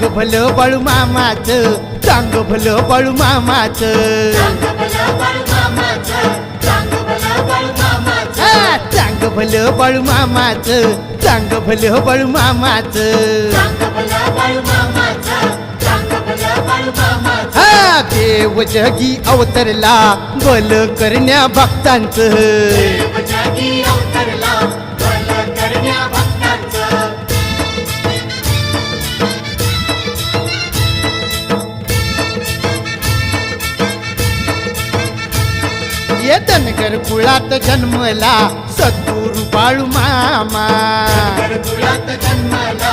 चांग भलं बाळू मामाचं, चांग भलं बाळू मामाचं, हा, चांग भलं बाळू मामाचं, चांग भलं बाळू मामाचं, हा, देव जगी अवतरला बल करण्या भक्तांचं, ये धनगर कुळात जन्मला सद्गुरु बाळू मामा, जन्मला